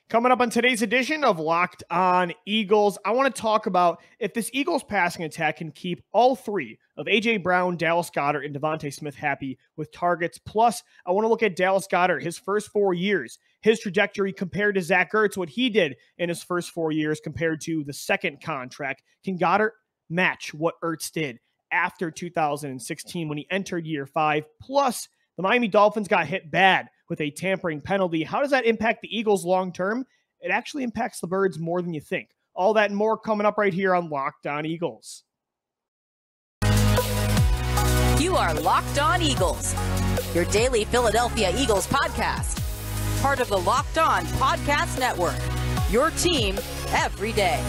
Coming up on today's edition of Locked On Eagles, I want to talk about if this Eagles passing attack can keep all three of A.J. Brown, Dallas Goedert, and Devontae Smith happy with targets. Plus, I want to look at Dallas Goedert, his first 4 years, his trajectory compared to Zach Ertz, what he did in his first 4 years compared to the second contract. Can Goedert match what Ertz did after 2016 when he entered year 5? Plus, the Miami Dolphins got hit bad with a tampering penalty. How does that impact the Eagles long term? It actually impacts the Birds more than you think. All that and more coming up right here on Locked On Eagles. You are Locked On Eagles, your daily Philadelphia Eagles podcast. Part of the Locked On Podcast Network, your team every day.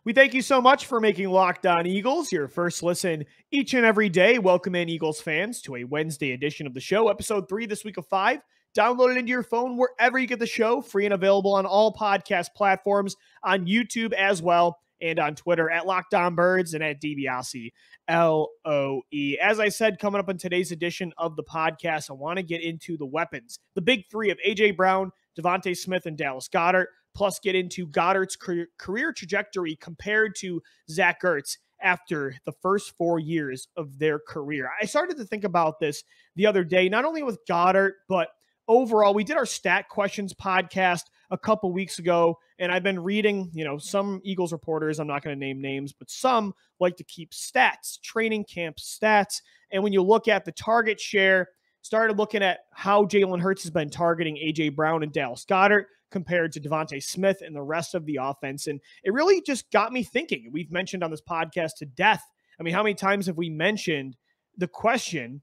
We thank you so much for making Locked On Eagles your first listen each and every day. Welcome in, Eagles fans, to a Wednesday edition of the show, episode 3 this week of 5. Download it into your phone wherever you get the show, free and available on all podcast platforms, on YouTube as well, and on Twitter at Locked On Birds and at DiBiase, LOE. As I said, coming up on today's edition of the podcast, I want to get into the weapons, the big three of A.J. Brown, Devontae Smith, and Dallas Goedert, plus get into Goedert's career trajectory compared to Zach Ertz after the first 4 years of their career. I started to think about this the other day, not only with Goedert, but overall. We did our Stat Questions podcast a couple weeks ago, and I've been reading, some Eagles reporters, I'm not going to name names, but some like to keep stats, training camp stats. And when you look at the target share, started looking at how Jalen Hurts has been targeting A.J. Brown and Dallas Goedert compared to Devontae Smith and the rest of the offense. And it really just got me thinking. We've mentioned on this podcast to death. I mean, how many times have we mentioned the question,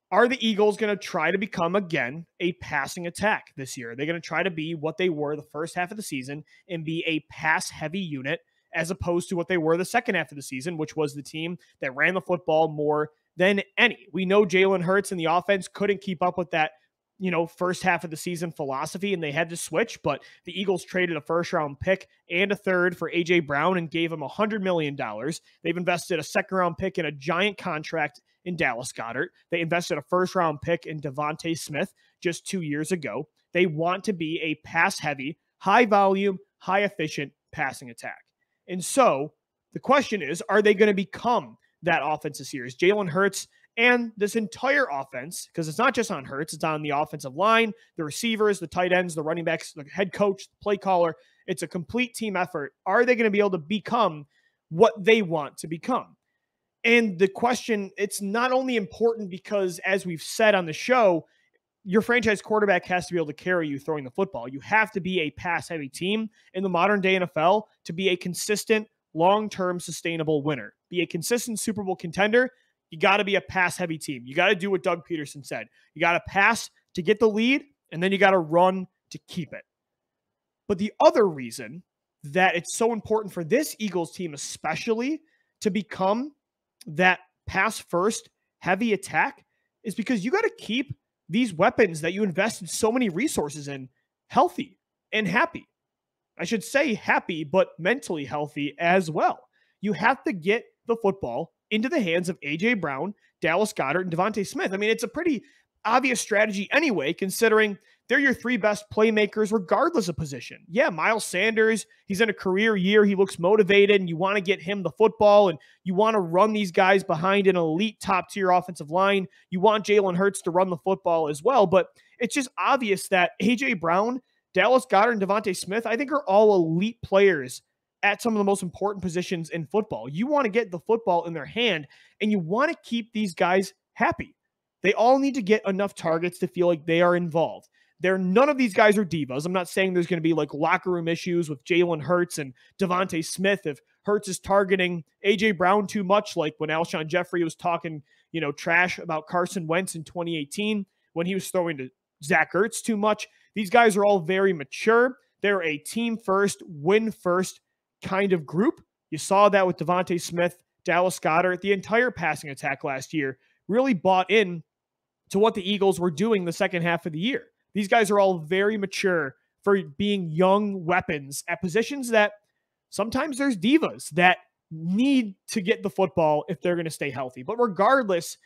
are the Eagles going to try to become, again, a passing attack this year? Are they going to try to be what they were the first half of the season and be a pass-heavy unit as opposed to what they were the second half of the season, which was the team that ran the football more than any? We know Jalen Hurts and the offense couldn't keep up with that first half of the season philosophy, and they had to switch, but the Eagles traded a first-round pick and a third for A.J. Brown and gave him $100 million. They've invested a second-round pick in a giant contract in Dallas Goedert. They invested a first-round pick in Devontae Smith just 2 years ago. They want to be a pass-heavy, high-volume, high-efficient passing attack. And so the question is, are they going to become that offense this year? Is Jalen Hurts and this entire offense, because it's not just on Hurts, it's on the offensive line, the receivers, the tight ends, the running backs, the head coach, the play caller. It's a complete team effort. Are they going to be able to become what they want to become? And the question, it's not only important because, as we've said on the show, your franchise quarterback has to be able to carry you throwing the football. You have to be a pass-heavy team in the modern day NFL to be a consistent, long-term, sustainable winner. Be a consistent Super Bowl contender. You got to be a pass-heavy team. You got to do what Doug Peterson said. You got to pass to get the lead, and then you got to run to keep it. But the other reason that it's so important for this Eagles team especially to become that pass-first heavy attack is because you got to keep these weapons that you invested so many resources in healthy and happy. I should say happy, but mentally healthy as well. You have to get the football into the hands of A.J. Brown, Dallas Goedert, and Devontae Smith. I mean, it's a pretty obvious strategy anyway, considering they're your three best playmakers regardless of position. Yeah, Miles Sanders, he's in a career year. He looks motivated, and you want to get him the football, and you want to run these guys behind an elite top-tier offensive line. You want Jalen Hurts to run the football as well, but it's just obvious that A.J. Brown, Dallas Goedert, and Devontae Smith, I think, are all elite players at some of the most important positions in football. You want to get the football in their hand, and you want to keep these guys happy. They all need to get enough targets to feel like they are involved. None of these guys are divas. I'm not saying there's going to be like locker room issues with Jalen Hurts and Devontae Smith if Hurts is targeting A.J. Brown too much, like when Alshon Jeffrey was talking, trash about Carson Wentz in 2018 when he was throwing to Zach Ertz too much. These guys are all very mature. They're a team first, win first kind of group. You saw that with Devontae Smith, Dallas Goedert. The entire passing attack last year really bought in to what the Eagles were doing the second half of the year. These guys are all very mature for being young weapons at positions that sometimes there's divas that need to get the football if they're going to stay healthy. But regardless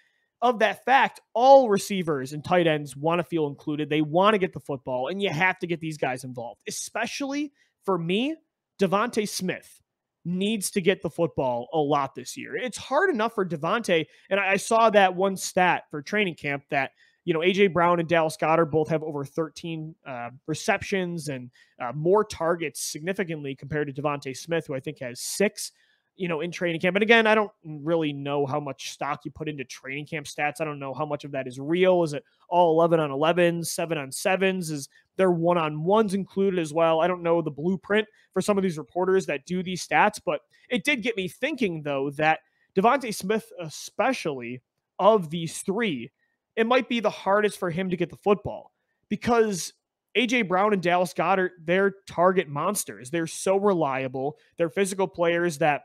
of that fact, all receivers and tight ends want to feel included. They want to get the football, and you have to get these guys involved. Especially for me, DeVonta Smith needs to get the football a lot this year. It's hard enough for DeVonta, and I saw that one stat for training camp that, A.J. Brown and Dallas Goedert both have over 13 receptions and more targets significantly compared to DeVonta Smith, who I think has 6, in training camp. And again, I don't really know how much stock you put into training camp stats. I don't know how much of that is real. Is it all 11 on 11s, 7 on 7s? Is there 1-on-1s included as well? I don't know the blueprint for some of these reporters that do these stats, but it did get me thinking, though, that DeVonta Smith, especially of these 3, it might be the hardest for him to get the football because A.J. Brown and Dallas Goedert, they're target monsters. They're so reliable. They're physical players that,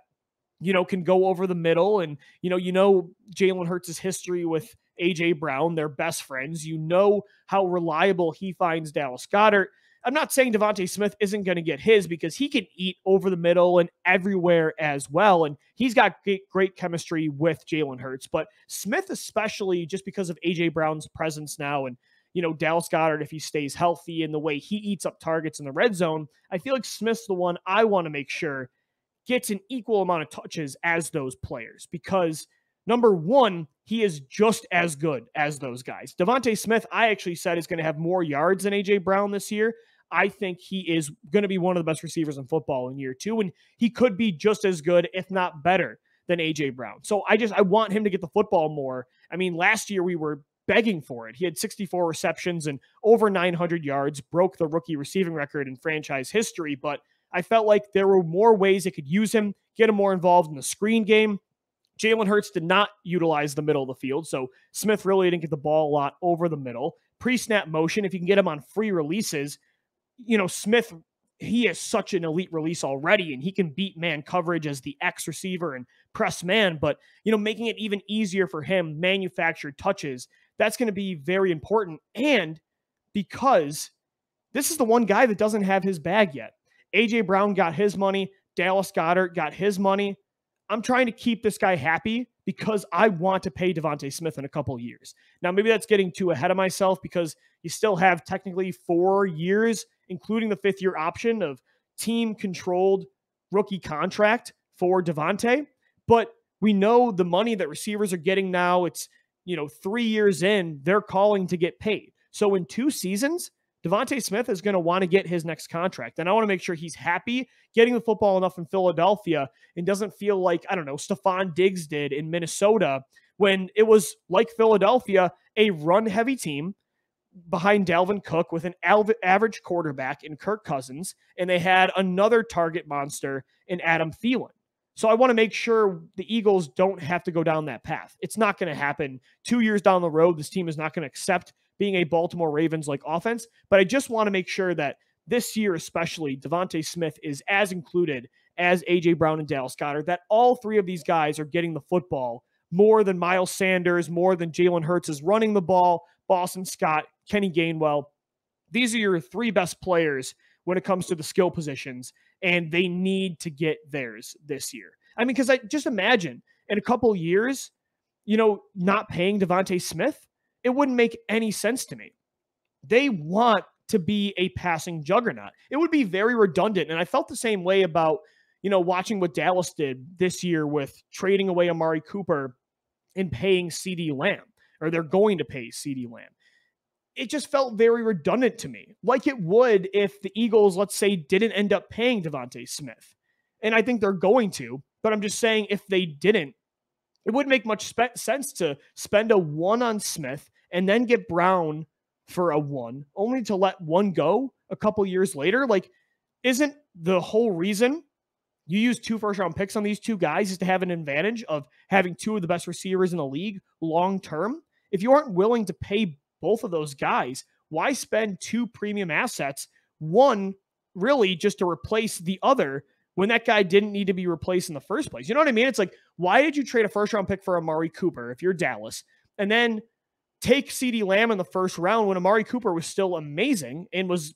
can go over the middle. And, Jalen Hurts' history with A.J. Brown, they're best friends. How reliable he finds Dallas Goedert. I'm not saying DeVonta Smith isn't going to get his because he can eat over the middle and everywhere as well. And he's got great chemistry with Jalen Hurts. But Smith, especially just because of A.J. Brown's presence now and, Dallas Goedert, if he stays healthy and the way he eats up targets in the red zone, I feel like Smith's the one I want to make sure gets an equal amount of touches as those players because, number one, he is just as good as those guys. DeVonta Smith, I actually said, is going to have more yards than A.J. Brown this year. I think he is going to be one of the best receivers in football in year 2, and he could be just as good, if not better, than A.J. Brown. So I want him to get the football more. I mean, last year we were begging for it. He had 64 receptions and over 900 yards, broke the rookie receiving record in franchise history, but I felt like there were more ways they could use him, get him more involved in the screen game. Jalen Hurts did not utilize the middle of the field, so Smith really didn't get the ball a lot over the middle. Pre-snap motion, if you can get him on free releases, Smith, he is such an elite release already, and he can beat man coverage as the X receiver and press man, but, making it even easier for him, manufactured touches, that's going to be very important. And because this is the one guy that doesn't have his bag yet. A.J. Brown got his money. Dallas Goedert got his money. I'm trying to keep this guy happy because I want to pay DeVonta Smith in a couple of years. Now, maybe that's getting too ahead of myself because you still have technically 4 years, including the 5th-year option of team-controlled rookie contract for DeVonta. But we know the money that receivers are getting now, it's, 3 years in, they're calling to get paid. So in 2 seasons, DeVonta Smith is going to want to get his next contract. And I want to make sure he's happy getting the football enough in Philadelphia and doesn't feel like, Stephon Diggs did in Minnesota when it was like Philadelphia, a run-heavy team behind Dalvin Cook with an average quarterback in Kirk Cousins, and they had another target monster in Adam Thielen. So I want to make sure the Eagles don't have to go down that path. It's not going to happen. 2 years down the road, this team is not going to accept being a Baltimore Ravens-like offense, but I just want to make sure that this year especially, DeVonta Smith is as included as A.J. Brown and Dallas Goedert, that all 3 of these guys are getting the football more than Miles Sanders, more than Jalen Hurts is running the ball, Boston Scott, Kenny Gainwell. These are your 3 best players when it comes to the skill positions, and they need to get theirs this year. I mean, because I just imagine in a couple years, not paying DeVonta Smith, it wouldn't make any sense to me. They want to be a passing juggernaut. It would be very redundant. And I felt the same way about, watching what Dallas did this year with trading away Amari Cooper and paying CeeDee Lamb, or they're going to pay CeeDee Lamb. It just felt very redundant to me, like it would if the Eagles, let's say, didn't end up paying DeVonta Smith. And I think they're going to, but I'm just saying if they didn't, it wouldn't make much sense to spend a 1 on Smith and then get Brown for a 1, only to let 1 go a couple years later. Like, isn't the whole reason you use 2 first-round picks on these 2 guys is to have an advantage of having 2 of the best receivers in the league long-term? If you aren't willing to pay both of those guys, why spend 2 premium assets, 1 really just to replace the other when that guy didn't need to be replaced in the first place? You know what I mean? It's like, why did you trade a first-round pick for Amari Cooper if you're Dallas, and then take CeeDee Lamb in the first round when Amari Cooper was still amazing and was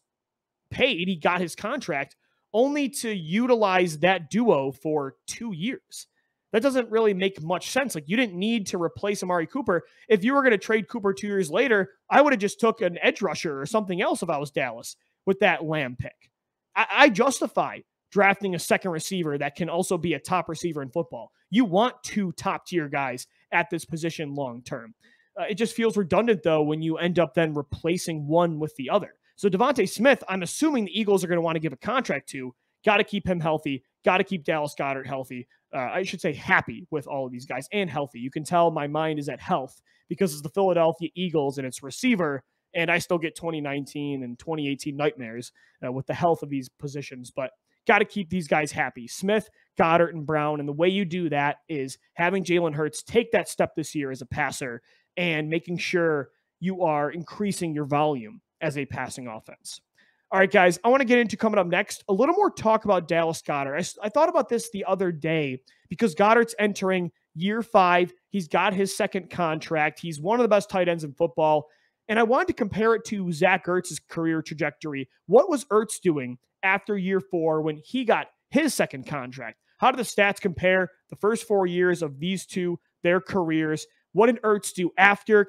paid? He got his contract, only to utilize that duo for 2 years. That doesn't really make much sense. Like, you didn't need to replace Amari Cooper. If you were going to trade Cooper 2 years later, I would have just took an edge rusher or something else if I was Dallas with that Lamb pick. I justify drafting a second receiver that can also be a top receiver in football. You want 2 top-tier guys at this position long-term. It just feels redundant, though, when you end up then replacing one with the other. So Devontae Smith, I'm assuming the Eagles are going to want to give a contract to. Got to keep him healthy. Got to keep Dallas Goedert healthy. I should say happy with all of these guys and healthy. You can tell my mind is at health because it's the Philadelphia Eagles and it's receiver, and I still get 2019 and 2018 nightmares with the health of these positions. But got to keep these guys happy. Smith, Goedert, and Brown. And the way you do that is having Jalen Hurts take that step this year as a passer and making sure you are increasing your volume as a passing offense. All right, guys, I want to get into coming up next a little more talk about Dallas Goedert. I thought about this the other day because Goddard's entering year 5. He's got his second contract. He's one of the best tight ends in football. And I wanted to compare it to Zach Ertz's career trajectory. What was Ertz doing after year 4 when he got his second contract? How do the stats compare the first 4 years of these two, their careers? What did Ertz do after?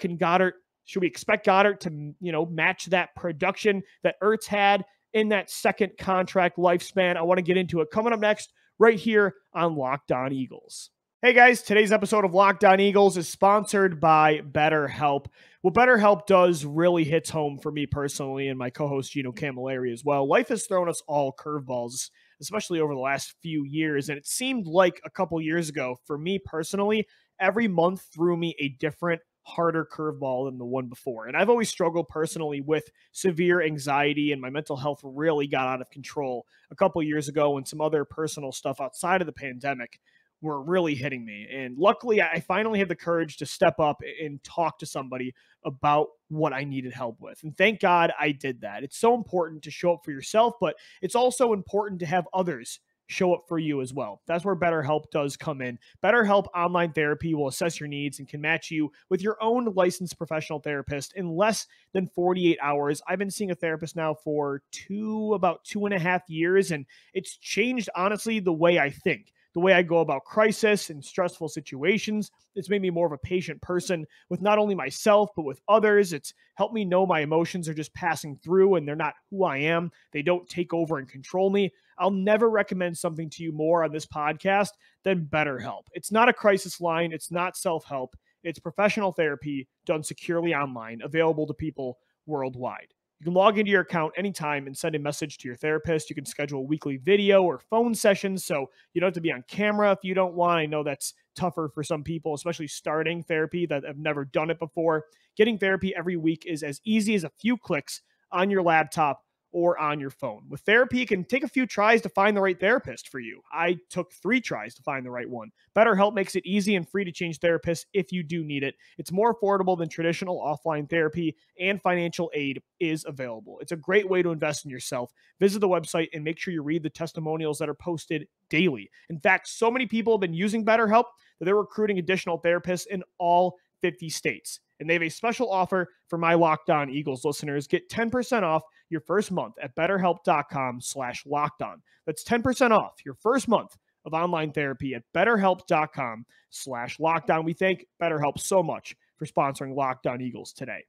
Should we expect Goedert to, match that production that Ertz had in that second contract lifespan? I want to get into it coming up next right here on Locked On Eagles. Hey guys, today's episode of Locked On Eagles is sponsored by BetterHelp. What BetterHelp does really hits home for me personally and my co-host Gino Camilleri as well. Life has thrown us all curveballs, especially over the last few years, and it seemed like a couple years ago, for me personally, every month threw me a different harder curveball than the one before. And I've always struggled personally with severe anxiety, and my mental health really got out of control a couple years ago when some other personal stuff outside of the pandemic were really hitting me. And luckily, I finally had the courage to step up and talk to somebody about what I needed help with. And thank God I did that. It's so important to show up for yourself, but it's also important to have others show up for you as well. That's where BetterHelp does come in. BetterHelp Online Therapy will assess your needs and can match you with your own licensed professional therapist in less than 48 hours. I've been seeing a therapist now for about 2.5 years, and it's changed, honestly, the way I think, the way I go about crisis and stressful situations. It's made me more of a patient person with not only myself, but with others. It's helped me know my emotions are just passing through and they're not who I am. They don't take over and control me. I'll never recommend something to you more on this podcast than BetterHelp. It's not a crisis line. It's not self-help. It's professional therapy done securely online, available to people worldwide. You can log into your account anytime and send a message to your therapist. You can schedule weekly video or phone sessions, so you don't have to be on camera if you don't want. I know that's tougher for some people, especially starting therapy that have never done it before. Getting therapy every week is as easy as a few clicks on your laptop or on your phone. With therapy, it can take a few tries to find the right therapist for you. I took 3 tries to find the right one. BetterHelp makes it easy and free to change therapists if you do need it. It's more affordable than traditional offline therapy, and financial aid is available. It's a great way to invest in yourself. Visit the website and make sure you read the testimonials that are posted daily. In fact, so many people have been using BetterHelp that they're recruiting additional therapists in all 50 states. And they have a special offer for my Locked On Eagles listeners. Get 10% off your first month at BetterHelp.com/LockedOn. That's 10% off your first month of online therapy at BetterHelp.com/LockedOn. We thank BetterHelp so much for sponsoring Locked On Eagles today.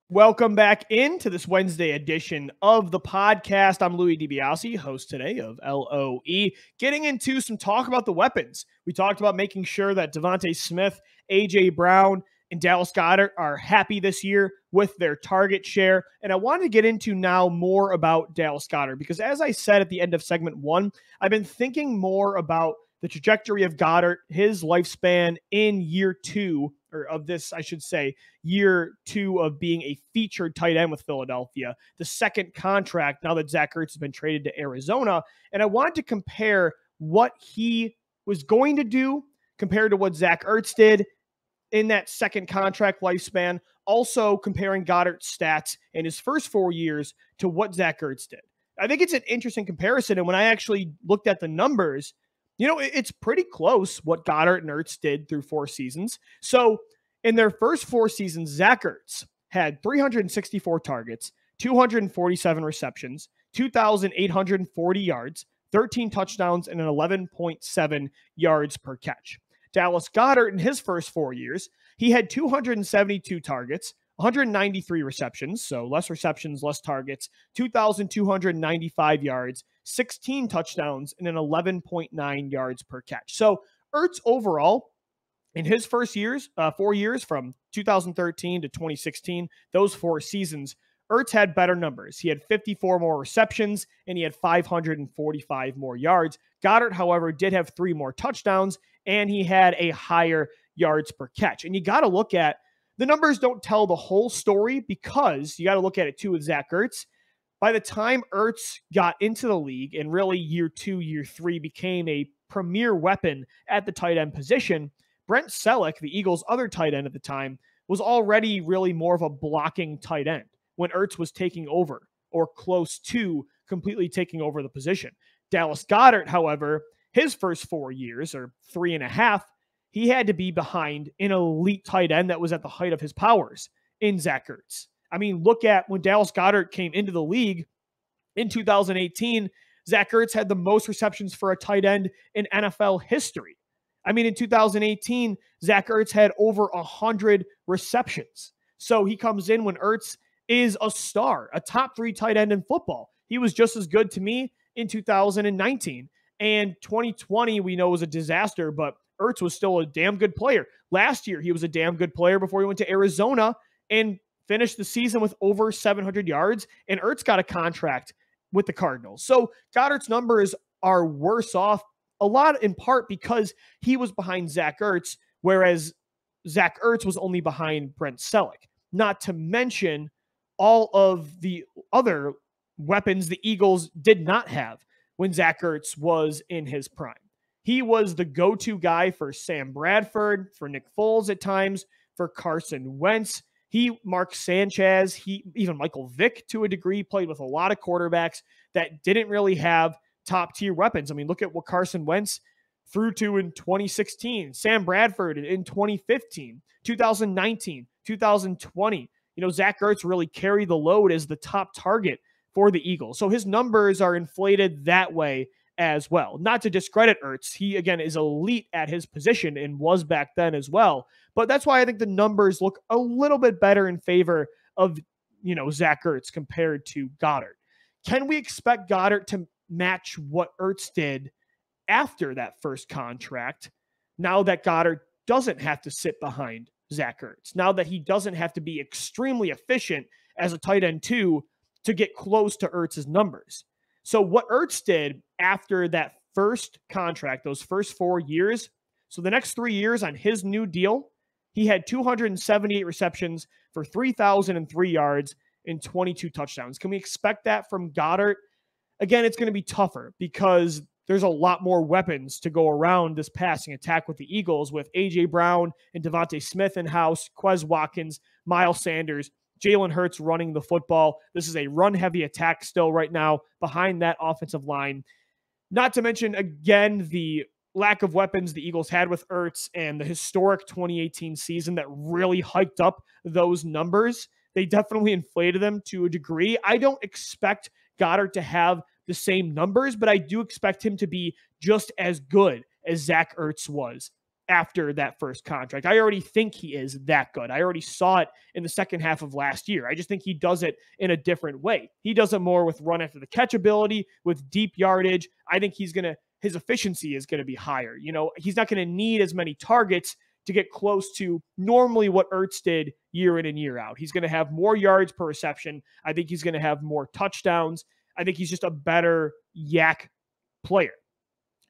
Welcome back into this Wednesday edition of the podcast. I'm Louis DiBiase, host today of LOE, getting into some talk about the weapons. We talked about making sure that Devontae Smith, A.J. Brown, and Dallas Goedert are happy this year with their target share. And I wanted to get into now more about Dallas Goedert because, as I said at the end of segment 1, I've been thinking more about the trajectory of Goedert, his lifespan in year 2, or of this, I should say, year 2 of being a featured tight end with Philadelphia, the second contract now that Zach Ertz has been traded to Arizona. And I wanted to compare what he was going to do compared to what Zach Ertz did in that second contract lifespan, also comparing Goedert's stats in his first 4 years to what Zach Ertz did. I think it's an interesting comparison. And when I actually looked at the numbers, it's pretty close what Goedert and Ertz did through 4 seasons. So in their first 4 seasons, Zach Ertz had 364 targets, 247 receptions, 2,840 yards, 13 touchdowns, and an 11.7 yards per catch. Dallas Goedert, in his first 4 years, he had 272 targets, 193 receptions, so less receptions, less targets, 2,295 yards, 16 touchdowns, and an 11.9 yards per catch. So Ertz overall, in his first 4 years from 2013 to 2016, those 4 seasons, Ertz had better numbers. He had 54 more receptions and he had 545 more yards. Goedert, however, did have 3 more touchdowns and he had a higher yards per catch. And you got to look at the numbers don't tell the whole story because you got to look at it too with Zach Ertz. By the time Ertz got into the league and really year 2, year 3 became a premier weapon at the tight end position, Brent Selleck, the Eagles' other tight end at the time, was already really more of a blocking tight end when Ertz was taking over or close to completely taking over the position. Dallas Goedert, however, his first 4 years or 3.5, he had to be behind an elite tight end that was at the height of his powers in Zach Ertz. I mean, look at when Dallas Goedert came into the league in 2018, Zach Ertz had the most receptions for a tight end in NFL history. I mean, in 2018, Zach Ertz had over 100 receptions. So he comes in when Ertz is a star, a top 3 tight end in football. He was just as good to me in 2019. And 2020, we know, was a disaster, but Ertz was still a damn good player. Last year, he was a damn good player before he went to Arizona and finished the season with over 700 yards. And Ertz got a contract with the Cardinals. So Goddard's numbers are worse off, a lot in part because he was behind Zach Ertz, whereas Zach Ertz was only behind Brent Selleck. Not to mention all of the other weapons the Eagles did not have when Zach Ertz was in his prime. He was the go-to guy for Sam Bradford, for Nick Foles at times, for Carson Wentz. Mark Sanchez, even Michael Vick to a degree, played with a lot of quarterbacks that didn't really have top-tier weapons. I mean, look at what Carson Wentz threw to in 2016, Sam Bradford in 2015, 2019, 2020. Zach Ertz really carried the load as the top target for the Eagles. So his numbers are inflated that way as well. Not to discredit Ertz. He, again, is elite at his position and was back then as well. But that's why I think the numbers look a little bit better in favor of, Zach Ertz compared to Goedert. Can we expect Goedert to match what Ertz did after that first contract, now that Goedert doesn't have to sit behind Zach Ertz, now that he doesn't have to be extremely efficient as a tight end 2 to get close to Ertz's numbers? So what Ertz did after that first contract, those first 4 years, so the next 3 years on his new deal, he had 278 receptions for 3,003 yards and 22 touchdowns. Can we expect that from Goedert? Again, it's going to be tougher because there's a lot more weapons to go around this passing attack with the Eagles, with A.J. Brown and Devontae Smith in-house, Quez Watkins, Miles Sanders, Jalen Hurts running the football. This is a run-heavy attack still right now behind that offensive line. Not to mention, again, the lack of weapons the Eagles had with Ertz and the historic 2018 season that really hiked up those numbers. They definitely inflated them to a degree. I don't expect Goedert to have the same numbers, but I do expect him to be just as good as Zach Ertz was after that first contract. I already think he is that good. I already saw it in the second half of last year. I just think he does it in a different way. He does it more with run after the catch ability, with deep yardage. I think his efficiency is going to be higher. He's not going to need as many targets to get close to normally what Ertz did year in and year out. He's going to have more yards per reception. I think he's going to have more touchdowns. I think he's just a better yak player.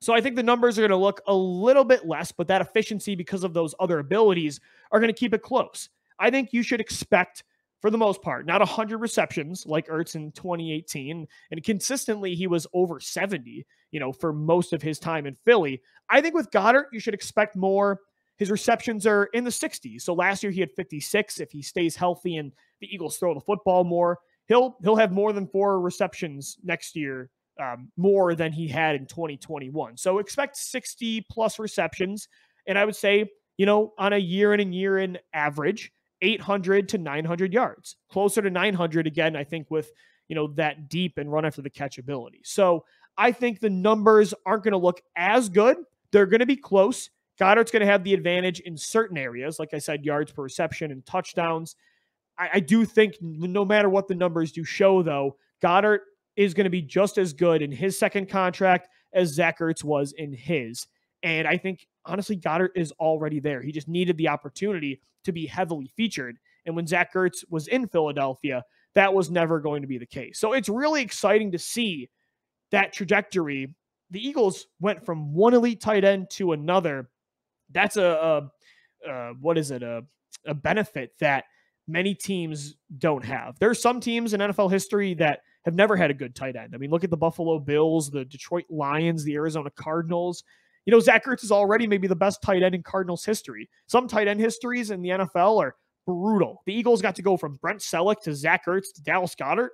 So I think the numbers are going to look a little bit less, but that efficiency, because of those other abilities, are going to keep it close. I think you should expect, for the most part, not 100 receptions like Ertz in 2018, and consistently he was over 70, for most of his time in Philly. I think with Goedert, you should expect more. His receptions are in the 60s. So last year he had 56. If he stays healthy and the Eagles throw the football more, he'll have more than 4 receptions next year, more than he had in 2021. So expect 60 plus receptions. And I would say, on a year in and year in average, 800 to 900 yards, closer to 900 again, I think, with that deep and run after the catch ability. So I think the numbers aren't going to look as good. They're going to be close. Goddard's going to have the advantage in certain areas, like I said, yards per reception and touchdowns. I do think no matter what the numbers do show, though, Goddard is going to be just as good in his second contract as Zach Ertz was in his. And I think, honestly, Goddard is already there. He just needed the opportunity to be heavily featured. And when Zach Ertz was in Philadelphia, that was never going to be the case. So it's really exciting to see that trajectory. The Eagles went from one elite tight end to another. That's a benefit that many teams don't have. There are some teams in NFL history that have never had a good tight end. I mean, look at the Buffalo Bills, the Detroit Lions, the Arizona Cardinals. Zach Ertz is already maybe the best tight end in Cardinals history. Some tight end histories in the NFL are brutal. The Eagles got to go from Brent Selleck to Zach Ertz to Dallas Goedert.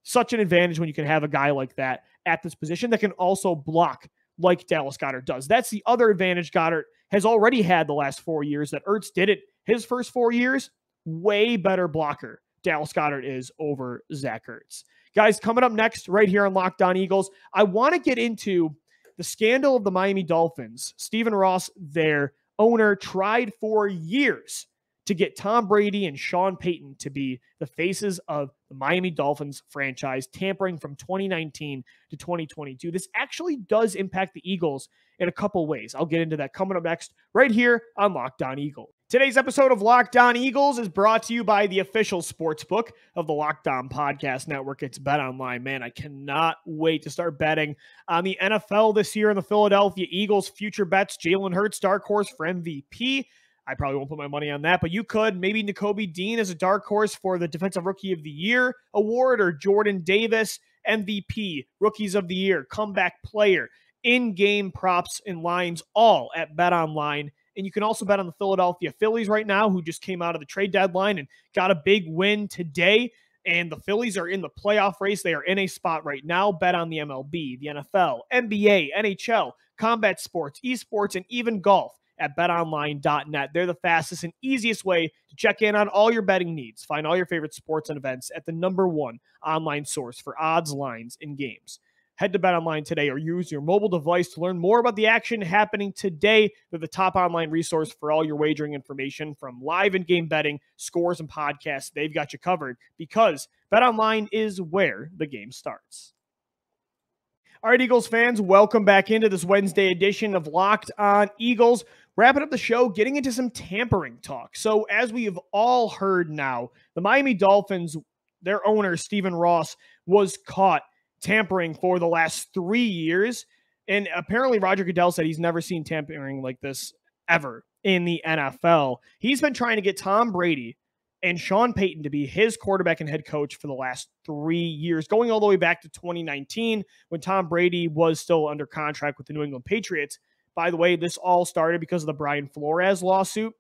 Such an advantage when you can have a guy like that at this position that can also block like Dallas Goedert does. That's the other advantage Goedert has already had the last 4 years that Ertz did it his first 4 years. Way better blocker Dallas Goedert is over Zach Ertz. Guys, coming up next right here on Locked On Eagles, I want to get into the scandal of the Miami Dolphins. Stephen Ross, their owner, tried for years to get Tom Brady and Sean Payton to be the faces of the Miami Dolphins franchise, tampering from 2019 to 2022. This actually does impact the Eagles in a couple ways. I'll get into that coming up next right here on Locked On Eagles. Today's episode of Locked On Eagles is brought to you by the official sportsbook of the Locked On Podcast Network. It's BetOnline. Man, I cannot wait to start betting on the NFL this year in the Philadelphia Eagles. Future bets, Jalen Hurts, dark horse for MVP. I probably won't put my money on that, but you could. Maybe Nakobe Dean as a dark horse for the Defensive Rookie of the Year award, or Jordan Davis, MVP, Rookies of the Year, Comeback Player, in-game props and lines, all at BetOnline. And you can also bet on the Philadelphia Phillies right now, who just came out of the trade deadline and got a big win today. And the Phillies are in the playoff race. They are in a spot right now. Bet on the MLB, the NFL, NBA, NHL, combat sports, esports, and even golf at betonline.net. They're the fastest and easiest way to check in on all your betting needs. Find all your favorite sports and events at the #1 online source for odds, lines, and games. Head to BetOnline today or use your mobile device to learn more about the action happening today. They're the top online resource for all your wagering information, from live and game betting, scores, and podcasts. They've got you covered because BetOnline is where the game starts. All right, Eagles fans, welcome back into this Wednesday edition of Locked On Eagles. Wrapping up the show, getting into some tampering talk. So as we have all heard now, the Miami Dolphins, their owner, Stephen Ross, was caught tampering for the last 3 years. And apparently Roger Goodell said he's never seen tampering like this ever in the NFL. He's been trying to get Tom Brady and Sean Payton to be his quarterback and head coach for the last 3 years, going all the way back to 2019 when Tom Brady was still under contract with the New England Patriots. By the way, this all started because of the Brian Flores lawsuit,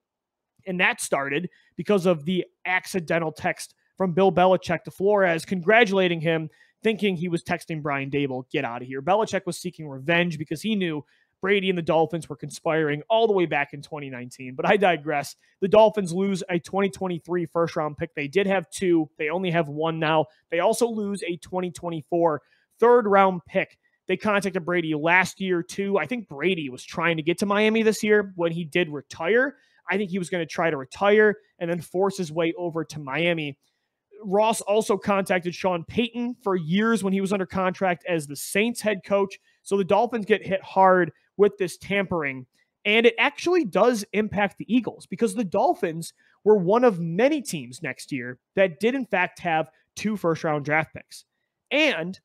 and that started because of the accidental text from Bill Belichick to Flores congratulating him, thinking he was texting Brian Daboll, get out of here. Belichick was seeking revenge because he knew Brady and the Dolphins were conspiring all the way back in 2019. But I digress. The Dolphins lose a 2023 first-round pick. They did have 2. They only have 1 now. They also lose a 2024 third-round pick. They contacted Brady last year, too. I think Brady was trying to get to Miami this year when he did retire. I think he was going to try to retire and then force his way over to Miami. Ross also contacted Sean Payton for years when he was under contract as the Saints head coach. So the Dolphins get hit hard with this tampering. And it actually does impact the Eagles because the Dolphins were one of many teams next year that did in fact have 2 first-round draft picks. And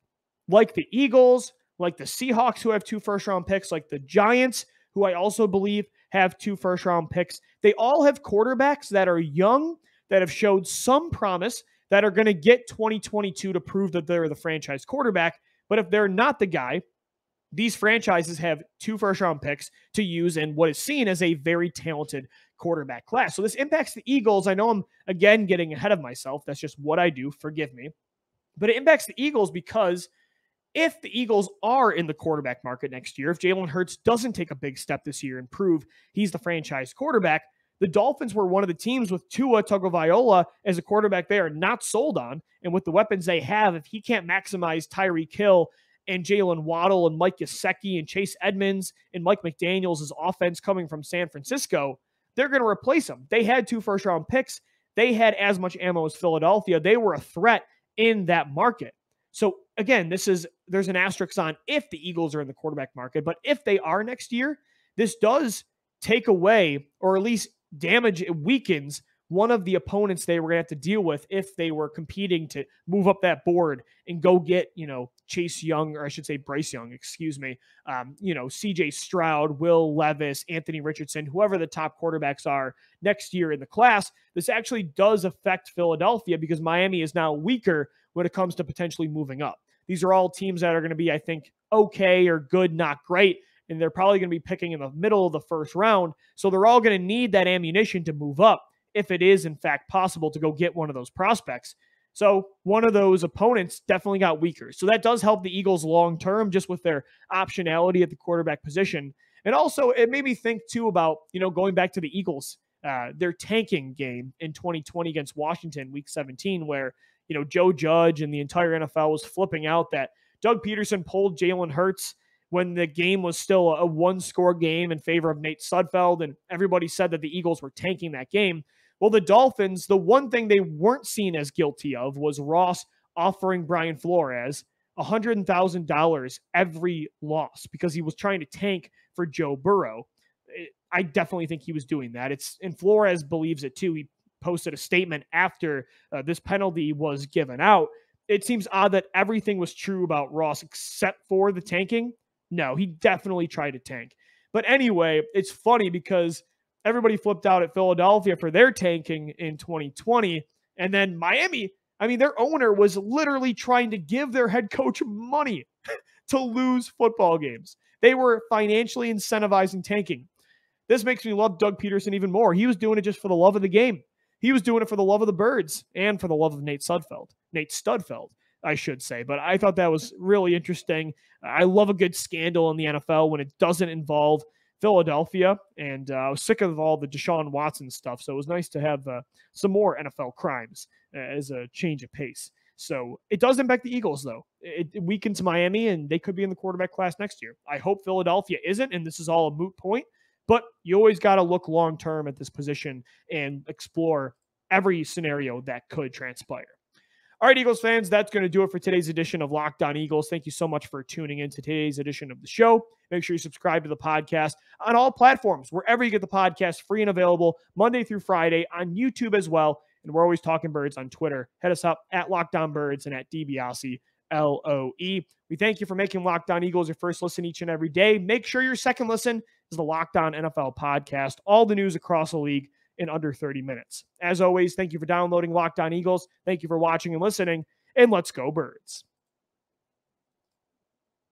like the Eagles, like the Seahawks who have 2 first-round picks, like the Giants, who I also believe have 2 first-round picks, they all have quarterbacks that are young, that have showed some promise, that are going to get 2022 to prove that they're the franchise quarterback. But if they're not the guy, these franchises have 2 first-round picks to use in what is seen as a very talented quarterback class. So this impacts the Eagles. I know I'm, again, getting ahead of myself. That's just what I do. Forgive me. But it impacts the Eagles because if the Eagles are in the quarterback market next year, if Jalen Hurts doesn't take a big step this year and prove he's the franchise quarterback, The Dolphins were one of the teams with Tua Tagovailoa as a quarterback they are not sold on. And with the weapons they have, if he can't maximize Tyreek Hill and Jalen Waddle and Mike Gesicki and Chase Edmonds and Mike McDaniels' offense coming from San Francisco, they're going to replace him. They had 2 first-round picks. They had as much ammo as Philadelphia. They were a threat in that market. So again, there's an asterisk on if the Eagles are in the quarterback market, but if they are next year, this does take away, or at least damage, it weakens one of the opponents they were going to have to deal with if they were competing to move up that board and go get, Chase Young, or I should say Bryce Young, CJ Stroud, Will Levis, Anthony Richardson, whoever the top quarterbacks are next year in the class. This actually does affect Philadelphia because Miami is now weaker when it comes to potentially moving up. These are all teams that are going to be, I think, okay or good, not great. And they're probably going to be picking in the middle of the first round. So they're all going to need that ammunition to move up if it is, in fact, possible to go get one of those prospects. So one of those opponents definitely got weaker. So that does help the Eagles long-term just with their optionality at the quarterback position. And also it made me think, too, about, going back to the Eagles, their tanking game in 2020 against Washington, week 17, where, Joe Judge and the entire NFL was flipping out that Doug Peterson pulled Jalen Hurts when the game was still a 1-score game in favor of Nate Sudfeld, and everybody said that the Eagles were tanking that game. Well, the Dolphins, the one thing they weren't seen as guilty of was Ross offering Brian Flores $100,000 every loss because he was trying to tank for Joe Burrow. I definitely think he was doing that. And Flores believes it too. He posted a statement after this penalty was given out. It seems odd that everything was true about Ross except for the tanking. No, he definitely tried to tank. But anyway, it's funny because everybody flipped out at Philadelphia for their tanking in 2020. And then Miami, their owner was literally trying to give their head coach money to lose football games. They were financially incentivizing tanking. This makes me love Doug Peterson even more. He was doing it just for the love of the game. He was doing it for the love of the birds and for the love of Nate Studfeld, I should say. But I thought that was really interesting. I love a good scandal in the NFL when it doesn't involve Philadelphia, and I was sick of all the Deshaun Watson stuff, so it was nice to have some more NFL crimes as a change of pace. So it does impact the Eagles, though. It weakens Miami, and they could be in the quarterback class next year. I hope Philadelphia isn't, and this is all a moot point, but you always got to look long-term at this position and explore every scenario that could transpire. All right, Eagles fans, that's going to do it for today's edition of Locked On Eagles. Thank you so much for tuning in to today's edition of the show. Make sure you subscribe to the podcast on all platforms, wherever you get the podcast, free and available Monday through Friday on YouTube as well. And we're always talking birds on Twitter. Hit us up at Locked On Birds and at DiBiase, LOE. We thank you for making Locked On Eagles your first listen each and every day. Make sure your second listen is the Locked On NFL podcast. All the news across the league in under 30 minutes. As always, thank you for downloading Locked On Eagles. Thank you for watching and listening, and let's go Birds.